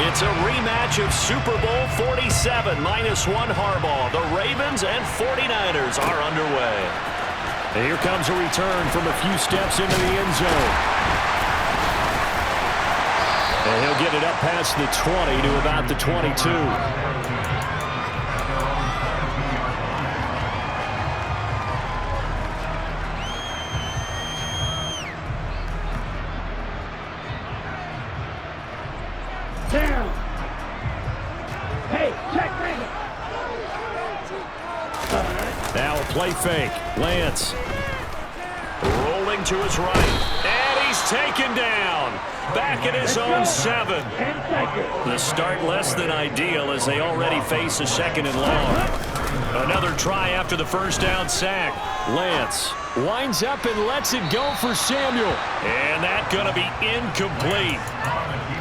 It's a rematch of Super Bowl 47, -1 Harbaugh. The Ravens and 49ers are underway. And here comes a return from a few steps into the end zone. And he'll get it up past the 20 to about the 22. Down. Hey, check me. Now a play fake. Lance. Rolling to his right. And he's taken down. Back at his own 7. The start less than ideal as they already face a 2nd and long. Another try after the first down sack. Lance winds up and lets it go for Samuel. And that's going to be incomplete.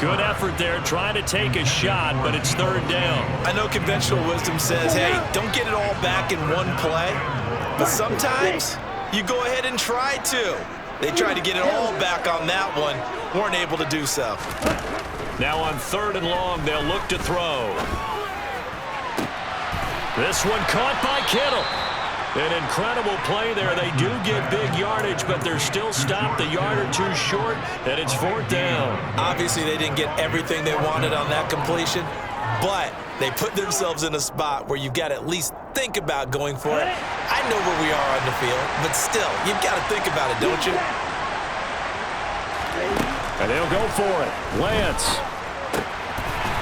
Good effort there trying to take a shot, but it's 3rd down. I know conventional wisdom says, hey, don't get it all back in one play. But sometimes you go ahead and try to. They tried to get it all back on that one. Weren't able to do so. Now on 3rd and long, they'll look to throw. This one caught by Kittle. An incredible play there. They do get big yardage, but they're still stopped a yard or two short, and it's 4th down. Obviously, they didn't get everything they wanted on that completion, but they put themselves in a spot where you've got to at least think about going for it. I know where we are on the field, but still, you've got to think about it, don't you? And they'll go for it. Lance.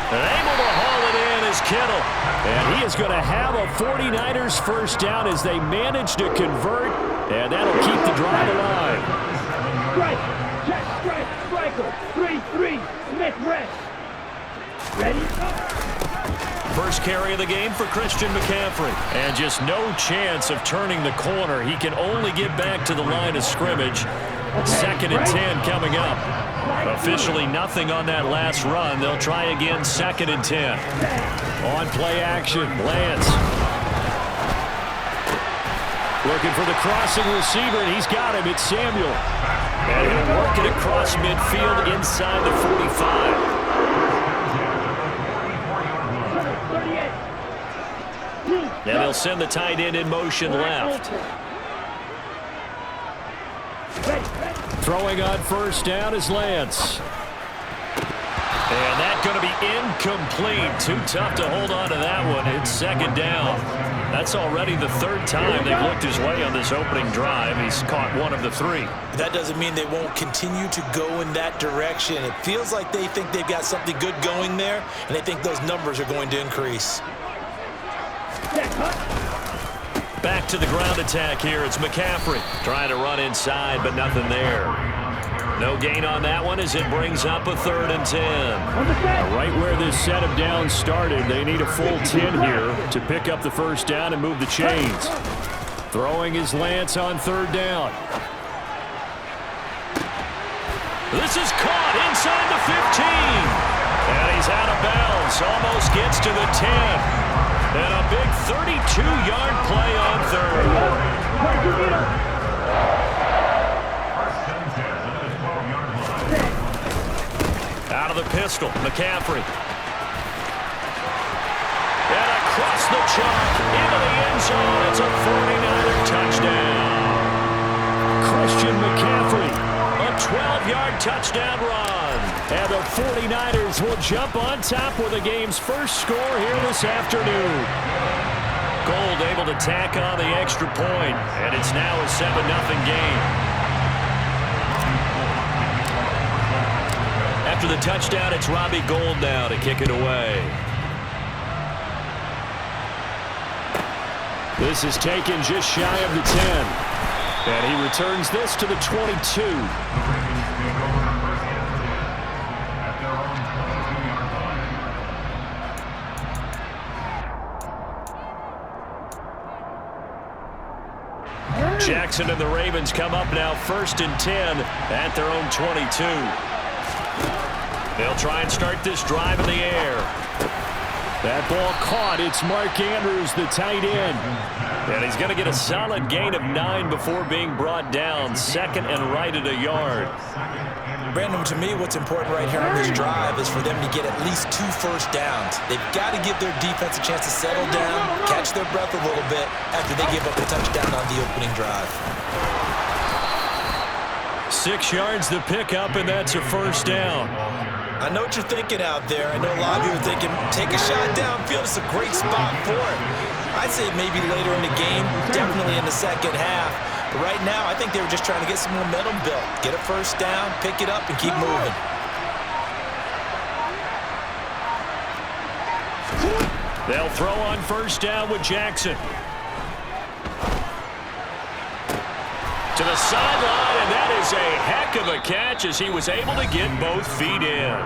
And able to haul it in is Kittle. And he is going to have a 49ers first down as they manage to convert, and that'll keep the drive alive. Strike, check, strike, striker, 3-3, Smith, rest. Ready? First carry of the game for Christian McCaffrey. And just no chance of turning the corner. He can only get back to the line of scrimmage. 2nd and 10 coming up. Officially nothing on that last run. They'll try again 2nd and 10. On play action, Lance. Looking for the crossing receiver, and he's got him. It's Samuel. And he'll work it across midfield inside the 45. Now they'll send the tight end in motion left. Throwing on first down is Lance. And that's going to be incomplete. Too tough to hold on to that one. It's 2nd down. That's already the 3rd time they've looked his way on this opening drive. He's caught 1 of the 3. That doesn't mean they won't continue to go in that direction. It feels like they think they've got something good going there, and they think those numbers are going to increase. Back to the ground attack here. It's McCaffrey trying to run inside, but nothing there. No gain on that one as it brings up a 3rd and 10. Right where this set of downs started, they need a full 10 here to pick up the first down and move the chains. Throwing is Lance on 3rd down. This is caught inside the 15. And he's out of bounds. Almost gets to the 10. And a big 32-yard play on 3rd. Out of the pistol, McCaffrey. And across the chalk into the end zone. It's a 49er touchdown. Christian McCaffrey. A 12-yard touchdown run. And the 49ers will jump on top with the game's first score here this afternoon. Gold able to tack on the extra point, and it's now a 7-0 game. After the touchdown, it's Robbie Gould now to kick it away. This is taken just shy of the 10. And he returns this to the 22. Jackson and the Ravens come up now 1st and 10 at their own 22. They'll try and start this drive in the air. That ball caught. It's Mark Andrews, the tight end. And he's going to get a solid gain of 9 before being brought down. 2nd and right at a yard. Brandon, to me, what's important right here on this drive is for them to get at least 2 first downs. They've got to give their defense a chance to settle down, catch their breath a little bit after they give up a touchdown on the opening drive. 6 yards to pick up, and that's a first down. I know what you're thinking out there. I know a lot of you are thinking, take a shot downfield. It's a great spot for it. I'd say maybe later in the game, definitely in the second half. But right now, I think they were just trying to get some momentum built. Get a first down, pick it up, and keep moving. They'll throw on first down with Jackson. To the sideline, and that is a heck of a catch as he was able to get both feet in.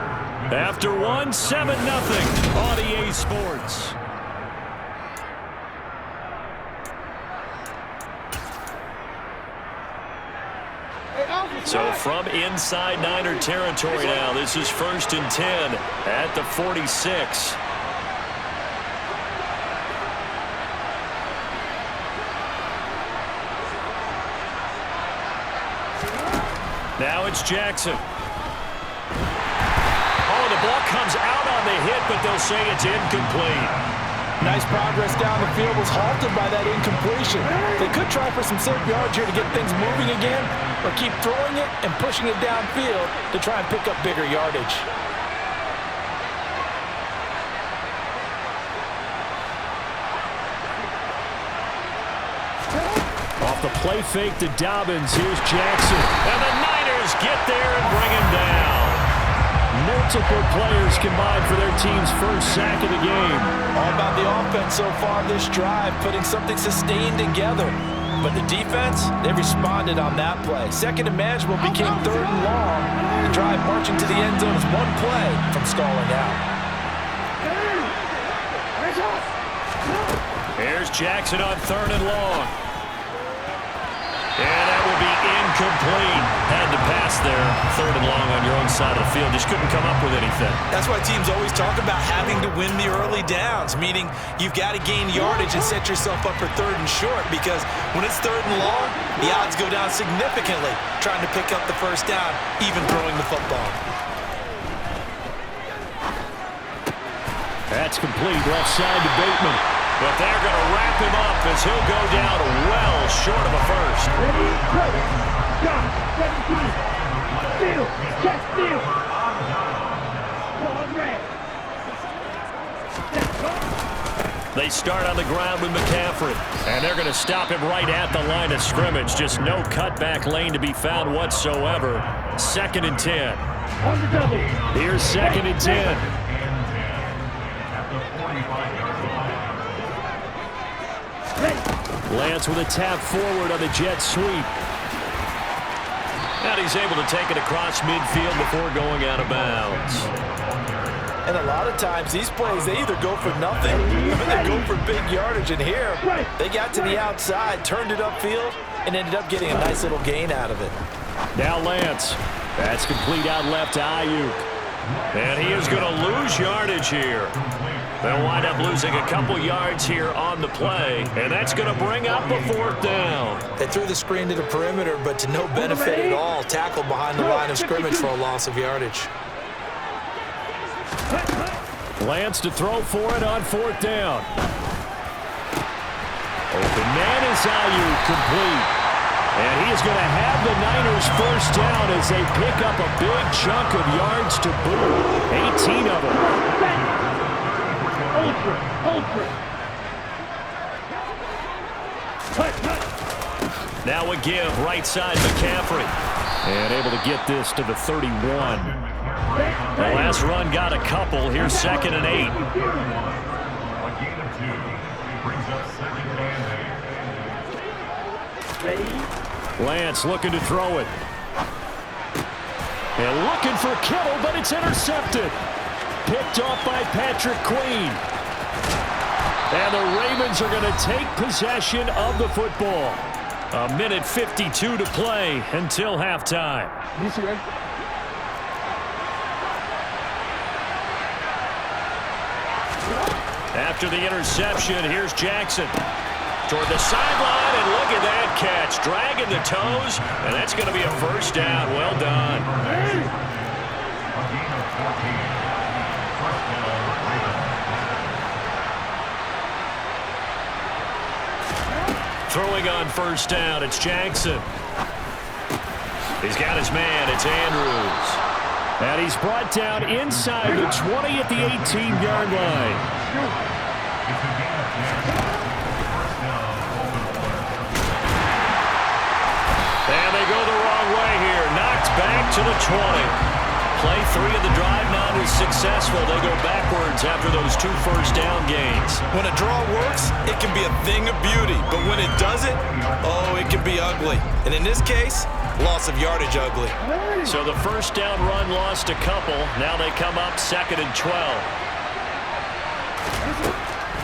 After one, 7-0 on EA Sports. So from inside Niner territory now, this is 1st and 10 at the 46. Now it's Jackson. Oh, the ball comes out on the hit, but they'll say it's incomplete. Nice progress down the field was halted by that incompletion. They could try for some safe yards here to get things moving again, or keep throwing it and pushing it downfield to try and pick up bigger yardage. Off the play fake to Dobbins, here's Jackson. And the Niners get there and bring him down. Multiple players combined for their team's first sack of the game. All about the offense so far this drive, putting something sustained together. But the defense, they responded on that play. Second and manageable became 3rd and long. The drive marching to the end zone is one play from stalling out. Here's Jackson on 3rd and long. And that will be incomplete. Had to pass there. 3rd and long on your own side of the field. Just couldn't come up with anything. That's why teams always talk about having to win the early downs, meaning you've got to gain yardage and set yourself up for 3rd and short, because when it's 3rd and long, the odds go down significantly trying to pick up the first down, even throwing the football. That's complete. Left side to Bateman. But they're going to wrap him up as he'll go down well short of a first. Ready, go. Stop. 17. Steal. Check steal. Ball red. They start on the ground with McCaffrey. And they're going to stop him right at the line of scrimmage. Just no cutback lane to be found whatsoever. 2nd and 10. On the double. Here's 2nd and 10. Lance with a tap forward on the jet sweep. And he's able to take it across midfield before going out of bounds. And a lot of times, these plays, they either go for nothing or they go for big yardage. And here, they got to the outside, turned it upfield, and ended up getting a nice little gain out of it. Now Lance. That's complete out left to Ayuk. And he is going to lose yardage here. They'll wind up losing a couple yards here on the play, and that's going to bring up a 4th down. They threw the screen to the perimeter, but to no benefit at all. Tackled behind the line of scrimmage for a loss of yardage. Lance to throw for it on 4th down. Open man is Ayuk, complete. And he is going to have the Niners first down as they pick up a big chunk of yards to boot. 18 of them. Ultra. Now a give, right side McCaffrey. And able to get this to the 31. The last run got a couple. Here's 2nd and 8. Lance looking to throw it. And looking for Kittle, but it's intercepted. Picked off by Patrick Queen. And the Ravens are going to take possession of the football. 1:52 to play until halftime. After the interception, here's Jackson. toward the sideline, and look at that catch. Dragging the toes, and that's going to be a first down. Well done. Throwing on first down, it's Jackson. He's got his man, it's Andrews. And he's brought down inside the 20 at the 18-yard line. And they go the wrong way here. Knocked back to the 20. Play 3 of the drive not as successful. They go backwards after those 2 first down gains. When a draw works, it can be a thing of beauty. But when it doesn't, oh, it can be ugly. And in this case, loss of yardage ugly. So the first down run lost a couple. Now they come up 2nd and 12.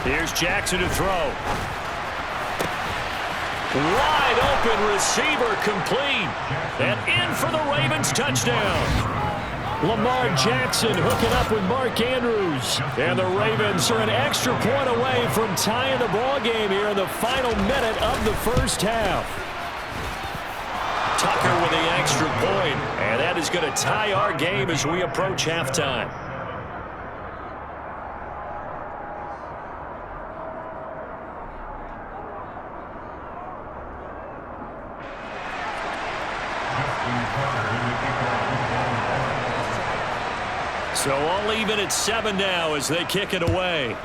Here's Jackson to throw. Wide open receiver complete. And in for the Ravens touchdown. Lamar Jackson hooking up with Mark Andrews. And the Ravens are an extra point away from tying the ball game here in the final minute of the first half. Tucker with the extra point, and that is going to tie our game as we approach halftime. So all even at 7 now as they kick it away.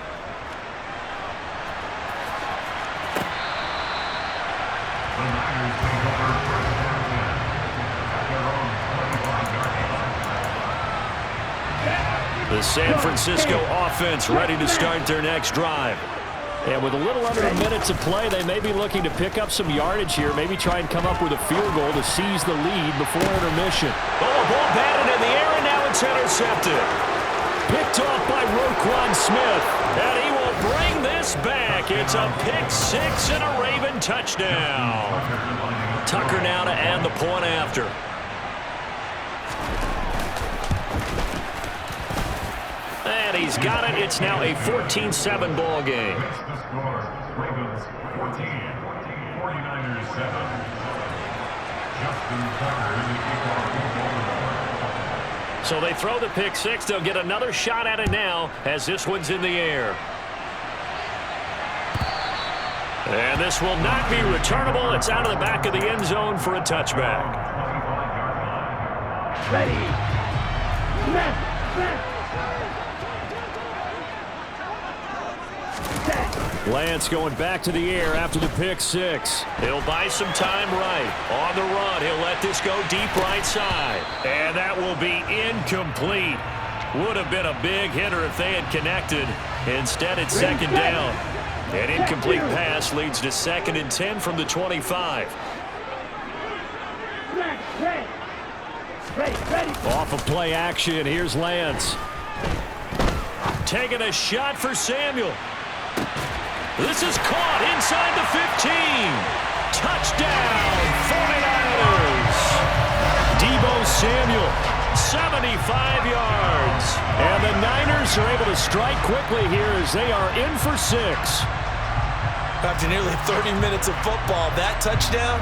The San Francisco offense ready to start their next drive. And with a little under a minute to play, they may be looking to pick up some yardage here, maybe try and come up with a field goal to seize the lead before intermission. Oh, ball batted in the air, and now it's intercepted. Picked off by Roquan Smith, and he will bring this back. It's a pick 6 and a Raven touchdown. Tucker now to add the point after. And he's got it. It's now a 14-7 ball game. Ravens 14, 49ers 7. Justin Tucker is the kickoff. So they throw the pick 6. They'll get another shot at it now as this one's in the air. And this will not be returnable. It's out of the back of the end zone for a touchback. Ready. Left. Lance going back to the air after the pick 6. He'll buy some time right. On the run, he'll let this go deep right side. And that will be incomplete. Would have been a big hitter if they had connected. Instead, it's 2nd down. An incomplete pass leads to 2nd and 10 from the 25. Ready. Off of play action, here's Lance. Taking a shot for Samuel. This is caught inside the 15. Touchdown, 49ers. Deebo Samuel, 75 yards. And the Niners are able to strike quickly here as they are in for 6. After nearly 30 minutes of football, that touchdown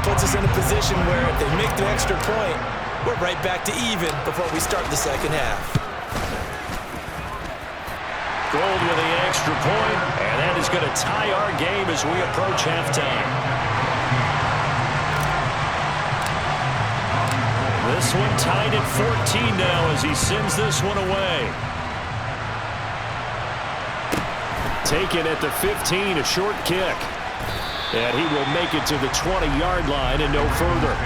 puts us in a position where if they make the extra point, we're right back to even before we start the second half. Gold with the extra point, and that is going to tie our game as we approach halftime. This one tied at 14 now as he sends this one away. Taken at the 15, a short kick. And he will make it to the 20-yard line and no further.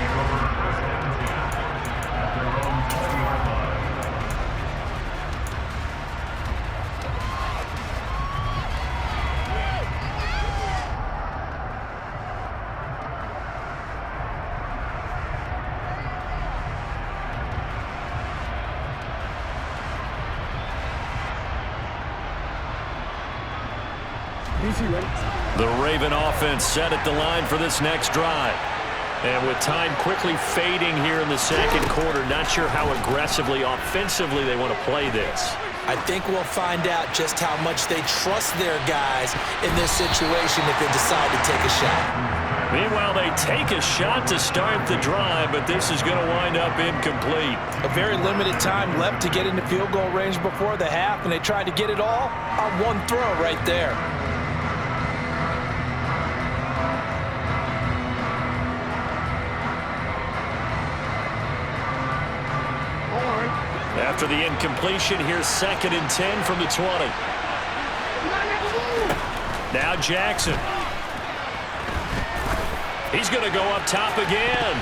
The Raven offense set at the line for this next drive. And with time quickly fading here in the second quarter, not sure how aggressively, offensively they want to play this. I think we'll find out just how much they trust their guys in this situation if they decide to take a shot. Meanwhile, they take a shot to start the drive, but this is going to wind up incomplete. A very limited time left to get into field goal range before the half, and they tried to get it all on one throw right there. After the incompletion, here's 2nd and 10 from the 20. Now Jackson. He's going to go up top again.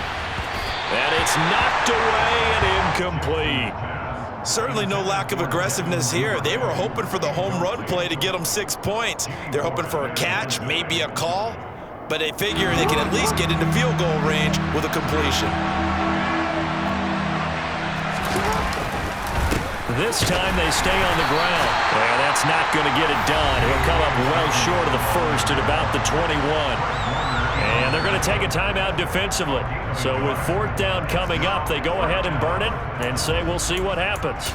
And it's knocked away and incomplete. Certainly no lack of aggressiveness here. They were hoping for the home run play to get them 6 points. They're hoping for a catch, maybe a call, but they figure they can at least get into field goal range with a completion. This time they stay on the ground. Well, that's not going to get it done. He'll come up well short of the first at about the 21. And they're going to take a timeout defensively. So with 4th down coming up, they go ahead and burn it and say we'll see what happens.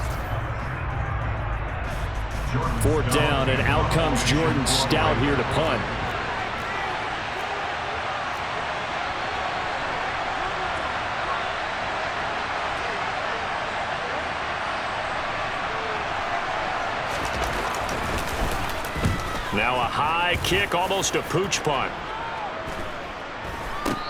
4th down, and out comes Jordan Stout here to punt. Now a high kick, almost a pooch punt.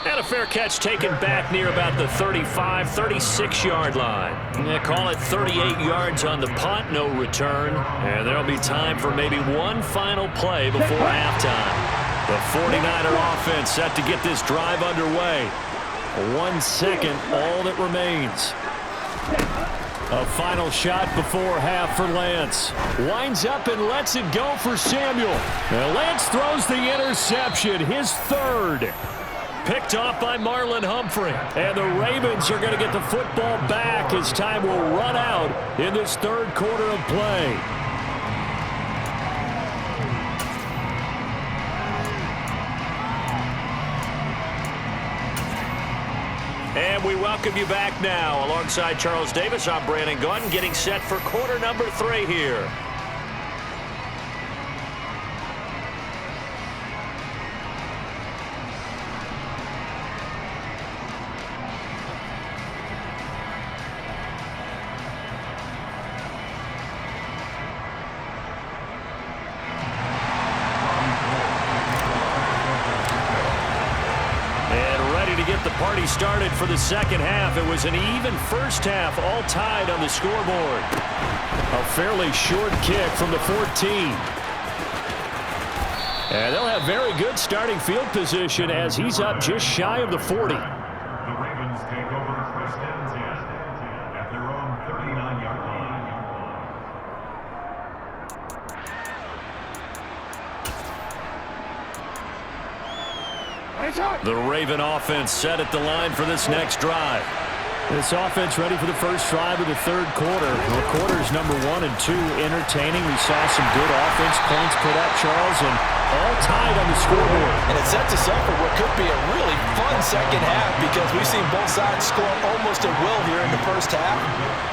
And a fair catch taken back near about the 35, 36-yard line. They call it 38 yards on the punt, no return. And there'll be time for maybe one final play before halftime. The 49er offense set to get this drive underway. 1 second, all that remains. A final shot before half for Lance. Winds up and lets it go for Samuel. Now Lance throws the interception, his 3rd. Picked off by Marlon Humphrey. And the Ravens are going to get the football back as time will run out in this 3rd quarter of play. And we welcome you back now. Alongside Charles Davis, I'm Brandon Gunn, getting set for quarter number 3 here. Party started for the 2nd half. It was an even first half, all tied on the scoreboard. A fairly short kick from the 14. And they'll have very good starting field position as he's up just shy of the 40. The Ravens take over 1st and 10 at their own 39-yard line. The Raven offense set at the line for this next drive. This offense ready for the first drive of the 3rd quarter. Well, quarters number 1 and 2 entertaining. We saw some good offense points put up, Charles, and all tied on the scoreboard. And it sets us up for what could be a really fun 2nd half because we've seen both sides score almost at will here in the 1st half.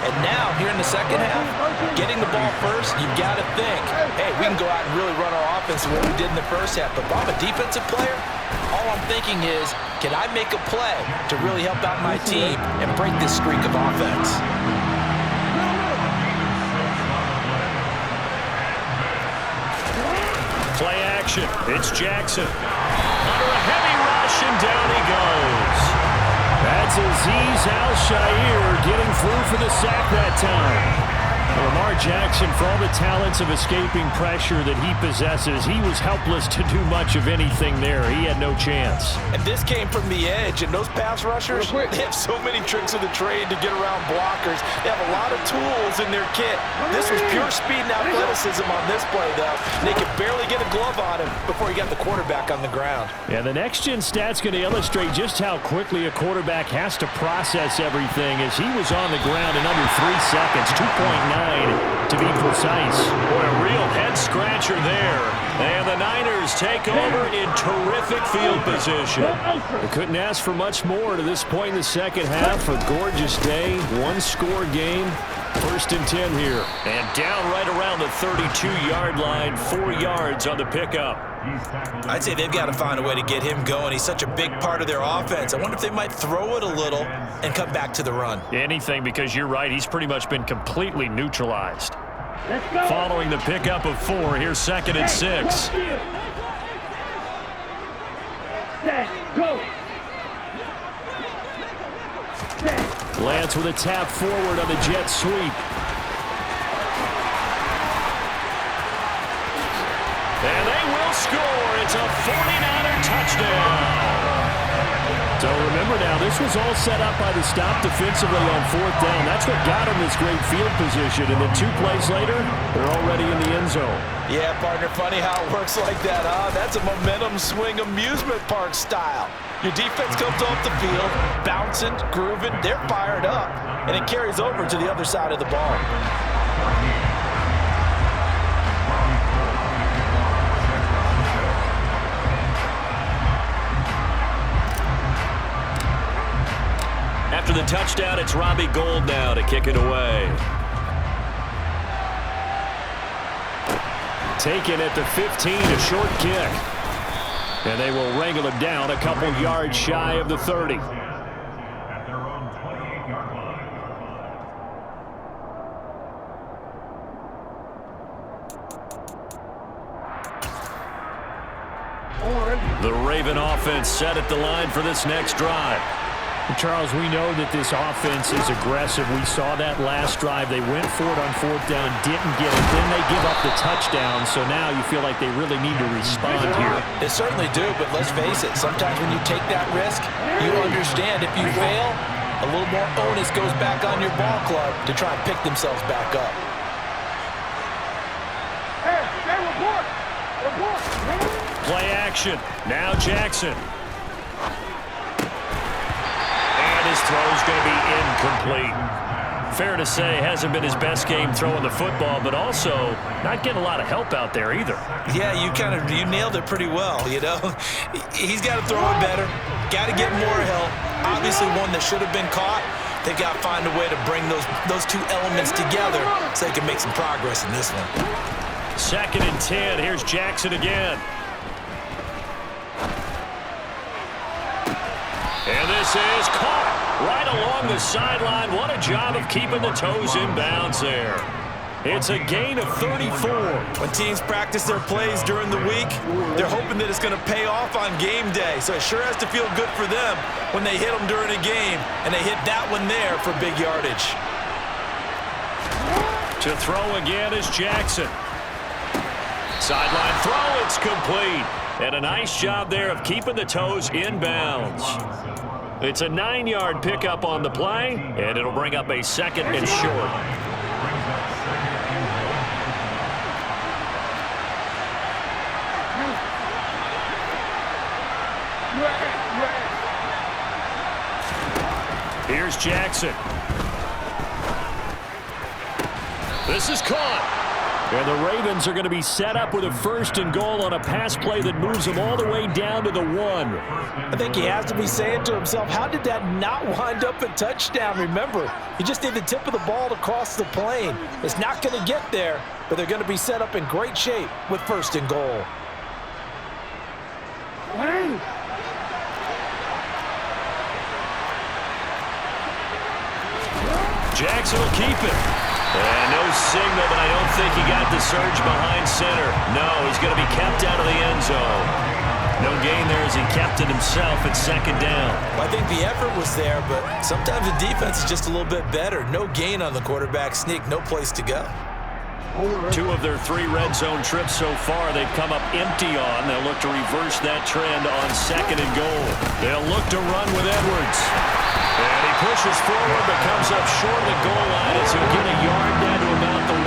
And now, here in the 2nd half, getting the ball first, you've got to think, hey, we can go out and really run our offense the way we did in the 1st half. But if I'm a defensive player, all I'm thinking is, can I make a play to really help out my team and break this streak of offense? Play action. It's Jackson. Under a heavy rush, and down he goes. That's Azeez Al-Shaair getting through for the sack that time. Lamar Jackson, for all the talents of escaping pressure that he possesses, he was helpless to do much of anything there. He had no chance. And this came from the edge, and those pass rushers, they have so many tricks of the trade to get around blockers. They have a lot of tools in their kit. This was pure speed and athleticism on this play, though. They could barely get a glove on him before he got the quarterback on the ground. And the next-gen stat's going to illustrate just how quickly a quarterback has to process everything as he was on the ground in under 3 seconds, 2.9 to be precise. Boy, a real head-scratcher there. And the Niners take over in terrific field position. They couldn't ask for much more to this point in the second half. A gorgeous day, one-score game. 1st and 10 here. And down right around the 32-yard line, 4 yards on the pickup. I'd say they've got to find a way to get him going. He's such a big part of their offense. I wonder if they might throw it a little and come back to the run. Anything, because you're right. He's pretty much been completely neutralized. Let's go. Following the pickup of 4, here's 2nd and 6. Set, go. Lance with a tap forward on the jet sweep. And they will score. It's a 49er touchdown. So remember now, this was all set up by the stop defensively on 4th down. That's what got them this great field position. And then 2 plays later, they're already in the end zone. Yeah, partner, funny how it works like that, huh? That's a momentum swing amusement park style. Your defense comes off the field, bouncing, grooving, they're fired up, and it carries over to the other side of the ball. After the touchdown, it's Robbie Gould now to kick it away. Taken at the 15, a short kick. And they will wrangle him down a couple yards shy of the 30. At their own 28-yard line. The Raven offense set at the line for this next drive. Charles, we know that this offense is aggressive. We saw that last drive. They went for it on 4th down, didn't get it. Then they give up the touchdown. So now you feel like they really need to respond here. They certainly do, but let's face it. Sometimes when you take that risk, you understand if you fail, a little more onus goes back on your ball club to try and pick themselves back up. Hey, report. Report. Play action. Now Jackson. His throw's going to be incomplete. Fair to say, hasn't been his best game throwing the football, but also not getting a lot of help out there either. Yeah, you nailed it pretty well, you know. He's got to throw it better, got to get more help. Obviously one that should have been caught. They've got to find a way to bring those 2 elements together so they can make some progress in this one. 2nd and 10. Here's Jackson again. And this is caught right along the sideline. What a job of keeping the toes in bounds there. It's a gain of 34. When teams practice their plays during the week, they're hoping that it's going to pay off on game day. So it sure has to feel good for them when they hit them during a game, and they hit that one there for big yardage. To throw again is Jackson. Sideline throw, it's complete. And a nice job there of keeping the toes in bounds. It's a 9-yard pickup on the play, and it'll bring up a 2nd and short. Here's Jackson. This is caught. And the Ravens are going to be set up with a 1st and goal on a pass play that moves them all the way down to the 1. I think he has to be saying to himself, how did that not wind up a touchdown? Remember, he just did the tip of the ball to cross the plane. It's not going to get there, but they're going to be set up in great shape with 1st and goal. Jackson will keep it. And no signal, but I don't think he got the surge behind center. No, he's going to be kept out of the end zone. No gain there as he kept it himself at 2nd down. Well, I think the effort was there, but sometimes the defense is just a little bit better. No gain on the quarterback sneak, no place to go. 2 of their 3 red zone trips so far they've come up empty on. They'll look to reverse that trend on 2nd and goal. They'll look to run with Edwards. And he pushes forward but comes up short of the goal line as he'll get a yard down to about the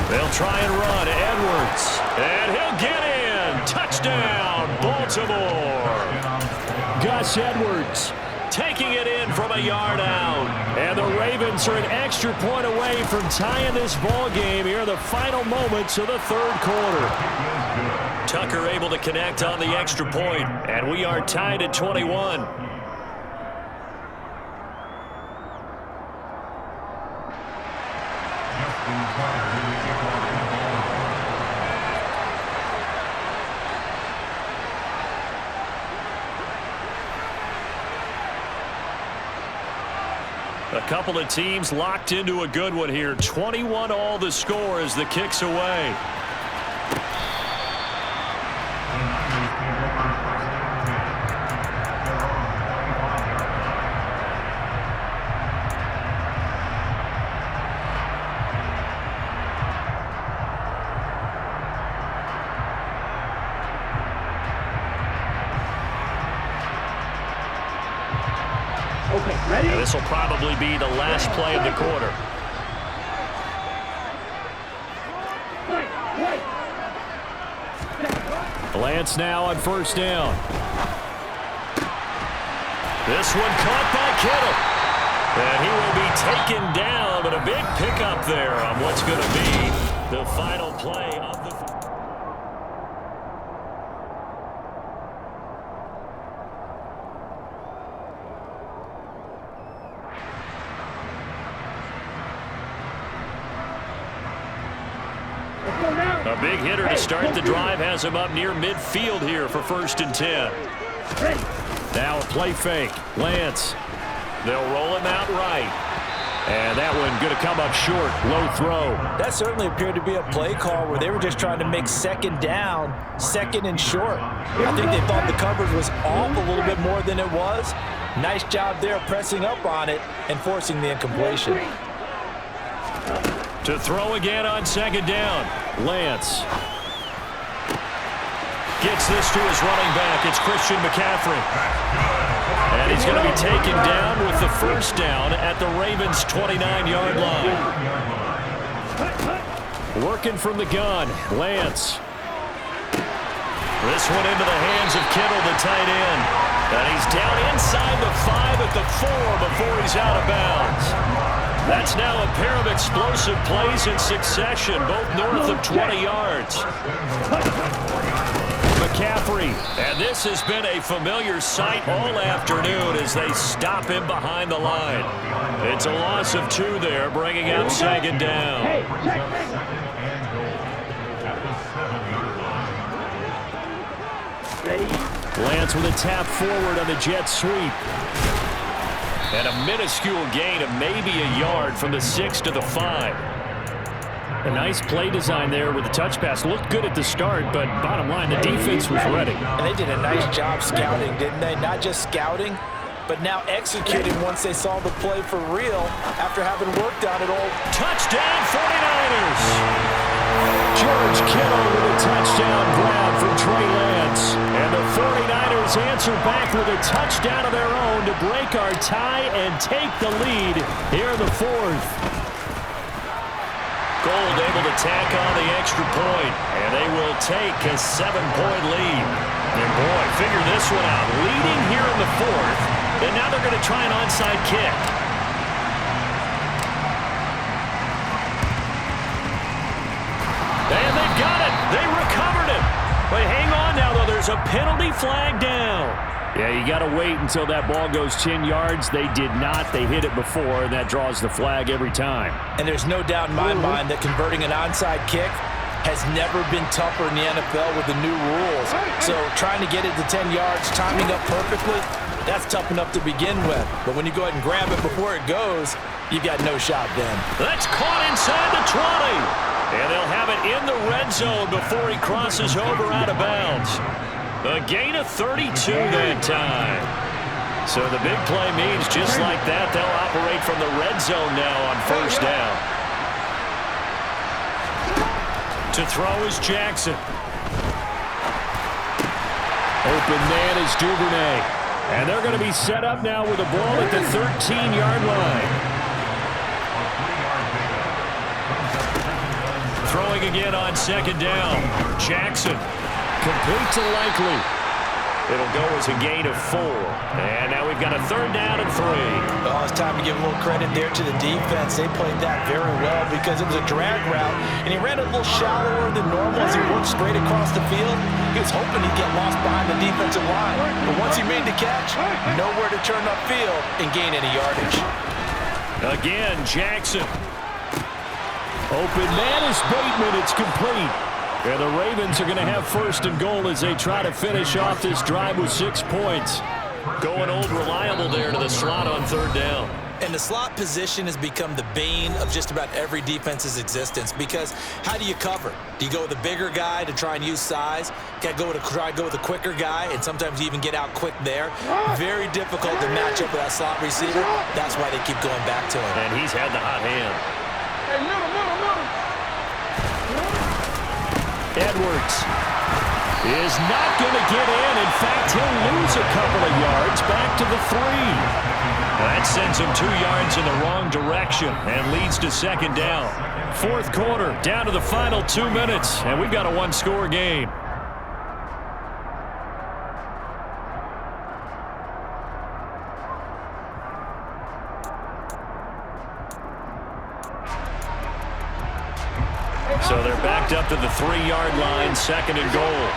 1. They'll try and run. Edwards. And he'll get in. Touchdown, Baltimore. Gus Edwards taking it in from a yard out. And the Ravens are an extra point away from tying this ball game here in the final moments of the third quarter. Tucker able to connect on the extra point, and we are tied at 21. A couple of teams locked into a good one here. 21 all the score as the kick's away. This will probably be the last play of the quarter. Lance now on first down. This one caught by Kittle. And he will be taken down, but a big pickup there on what's going to be the final play of the... A big hitter to start the drive has him up near midfield here for 1st and 10. Now a play fake. Lance. They'll roll him out right. And that one going to come up short. Low throw. That certainly appeared to be a play call where they were just trying to make second down, second and short. I think they thought the coverage was off a little bit more than it was. Nice job there pressing up on it and forcing the incompletion. To throw again on second down. Lance gets this to his running back. It's Christian McCaffrey. And he's going to be taken down with the first down at the Ravens' 29-yard line. Working from the gun, Lance. This one into the hands of Kittle, the tight end. And he's down inside the 5 at the 4 before he's out of bounds. That's now a pair of explosive plays in succession, both north of 20 yards. McCaffrey, and this has been a familiar sight all afternoon as they stop him behind the line. It's a loss of 2 there, bringing up second down. Lance with a tap forward on the jet sweep. And a minuscule gain of maybe a yard from the 6 to the 5. A nice play design there with the touch pass. Looked good at the start, but bottom line, the defense was ready. And they did a nice job scouting, didn't they? Not just scouting, but now executing once they saw the play for real after having worked on it all. Touchdown 49ers! George Kittle with a touchdown grab from Trey Lance. And the 49ers answer back with a touchdown of their own to break our tie and take the lead here in the 4th. Gold able to tack on the extra point, and they will take a 7-point lead. And boy, figure this one out. Leading here in the 4th, and now they're going to try an onside kick. And they've got it. They recovered it. But hang on now, though. There's a penalty flag down. Yeah, you got to wait until that ball goes 10 yards. They did not. They hit it before, and that draws the flag every time. And there's no doubt in my mind that converting an onside kick has never been tougher in the NFL with the new rules. So trying to get it to 10 yards, timing up perfectly, that's tough enough to begin with. But when you go ahead and grab it before it goes, you've got no shot then. That's caught inside the 20. And they'll have it in the red zone before he crosses over out of bounds. A gain of 32 that time. So the big play means just like that, they'll operate from the red zone now on first down. To throw is Jackson. Open man is Duvernay. And they're going to be set up now with a ball at the 13-yard line. Throwing again on second down. Jackson complete to Likely. It'll go as a gain of 4. And now we've got a 3rd down and 3. Oh, it's time to give a little credit there to the defense. They played that very well because it was a drag route, and he ran a little shallower than normal as he worked straight across the field. He was hoping he'd get lost behind the defensive line, but once he made the catch, nowhere to turn upfield and gain any yardage. Again, Jackson. Open man is Bateman. It's complete. And the Ravens are going to have 1st and goal as they try to finish off this drive with 6 points. Going old reliable there to the slot on 3rd down. And the slot position has become the bane of just about every defense's existence because how do you cover? Do you go with a bigger guy to try and use size? Try to go with a quicker guy, and sometimes you even get out quick there. Very difficult to match up with that slot receiver. That's why they keep going back to him. And he's had the hot hand. Hey, middle. Edwards is not going to get in. In fact, he'll lose a couple of yards back to the 3. That sends him 2 yards in the wrong direction and leads to 2nd down. 4th quarter, down to the final 2 minutes, and we've got a 1-score game. So they're backed up to the 3-yard line, 2nd and goal.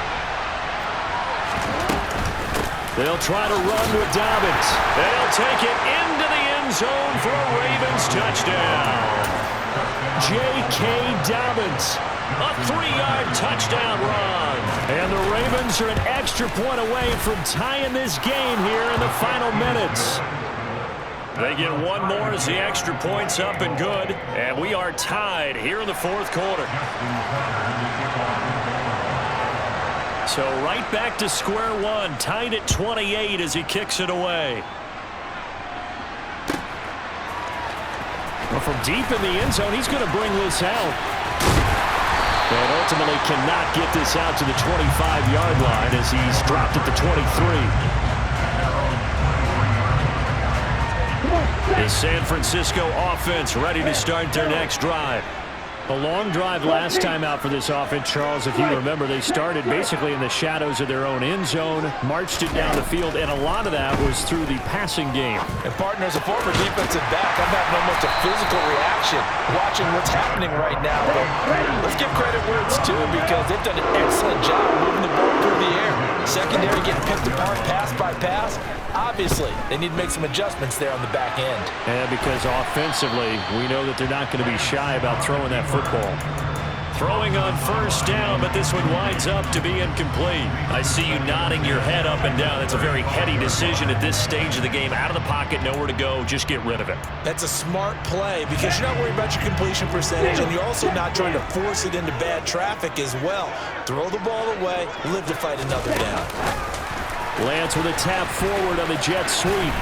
They'll try to run with Dobbins. They'll take it into the end zone for a Ravens touchdown. J.K. Dobbins, a 3-yard touchdown run. And the Ravens are an extra point away from tying this game here in the final minutes. They get 1 more as the extra point's up and good. And we are tied here in the 4th quarter. So right back to square one, tied at 28 as he kicks it away. Well, from deep in the end zone, he's going to bring this out. And ultimately cannot get this out to the 25-yard line as he's dropped at the 23. The San Francisco offense ready to start their next drive. A long drive last time out for this offense, Charles. If you remember, they started basically in the shadows of their own end zone, marched it down the field, and a lot of that was through the passing game. And partner, as a former defensive back, I'm having almost a physical reaction watching what's happening right now. But let's give credit where it's due because they've done an excellent job moving the ball through the air. Secondary getting picked apart pass by pass. Obviously, they need to make some adjustments there on the back end. And because offensively, we know that they're not going to be shy about throwing that football. Throwing on 1st down, but this one winds up to be incomplete. I see you nodding your head up and down. That's a very heady decision at this stage of the game. Out of the pocket, nowhere to go, just get rid of it. That's a smart play because you're not worried about your completion percentage, and you're also not trying to force it into bad traffic as well. Throw the ball away, live to fight another down. Lance with a tap forward on the jet sweep.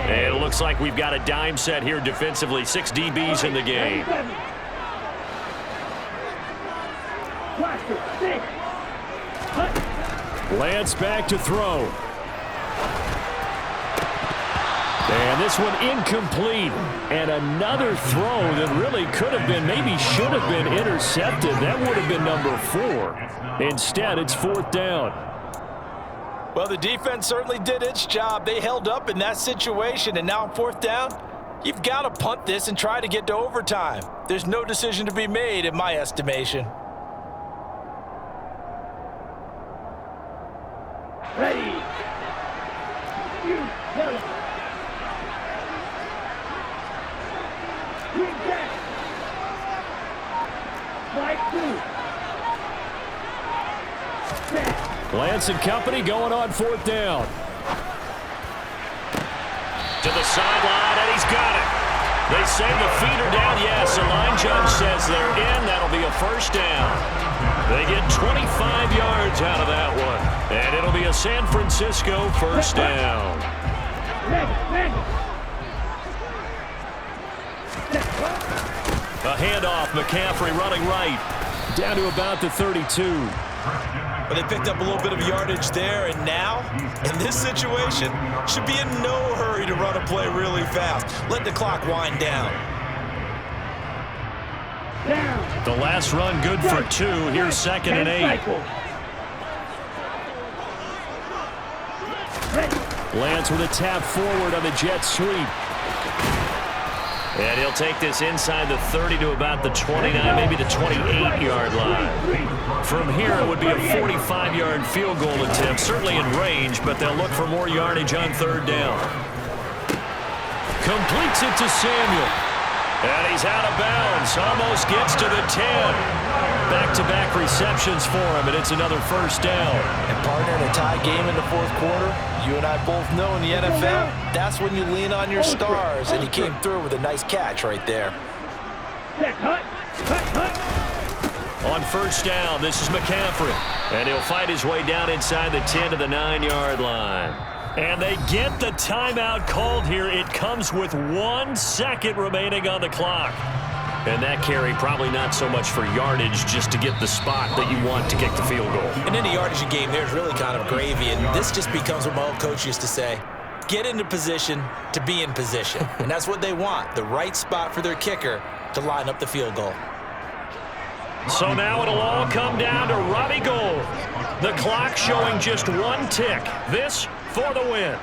It looks like we've got a dime set here defensively. 6 DBs in the game. Lance back to throw. And this one incomplete. And another throw that really could have been, maybe should have been intercepted. That would have been number 4. Instead, it's 4th down. Well, the defense certainly did its job. They held up in that situation, and now on 4th down, you've got to punt this and try to get to overtime. There's no decision to be made in my estimation. Ready. You go. Green jack. Strike 2. Set. Lance and company going on 4th down. To the sideline, and he's got it. They say the feet are down. Yes, the line judge says they're in. That'll be a 1st down. They get 25 yards out of that one. And it'll be a San Francisco 1st down. A handoff, McCaffrey running right. Down to about the 32. But they picked up a little bit of yardage there, and now, in this situation, should be in no hurry to run a play really fast. Let the clock wind down. The last run good for 2. Here's 2nd and 8. Lance with a tap forward on the jet sweep. And he'll take this inside the 30 to about the 29, maybe the 28-yard line. From here, it would be a 45-yard field goal attempt, certainly in range, but they'll look for more yardage on 3rd down. Completes it to Samuel. And he's out of bounds, almost gets to the 10. Back-to-back receptions for him, and it's another 1st down. And partner, in a tie game in the 4th quarter, you and I both know in the NFL, that's when you lean on your stars, and he came through with a nice catch right there. On 1st down, this is McCaffrey. And he'll fight his way down inside the 10 to the 9-yard line. And they get the timeout called here. It comes with 1 second remaining on the clock. And that carry probably not so much for yardage, just to get the spot that you want to kick the field goal. And in a yardage game, there's really kind of gravy, and this just becomes what my old coach used to say. Get into position to be in position. And that's what they want, the right spot for their kicker to line up the field goal. So now it'll all come down to Robbie Gould. The clock showing just 1 tick. This for the win.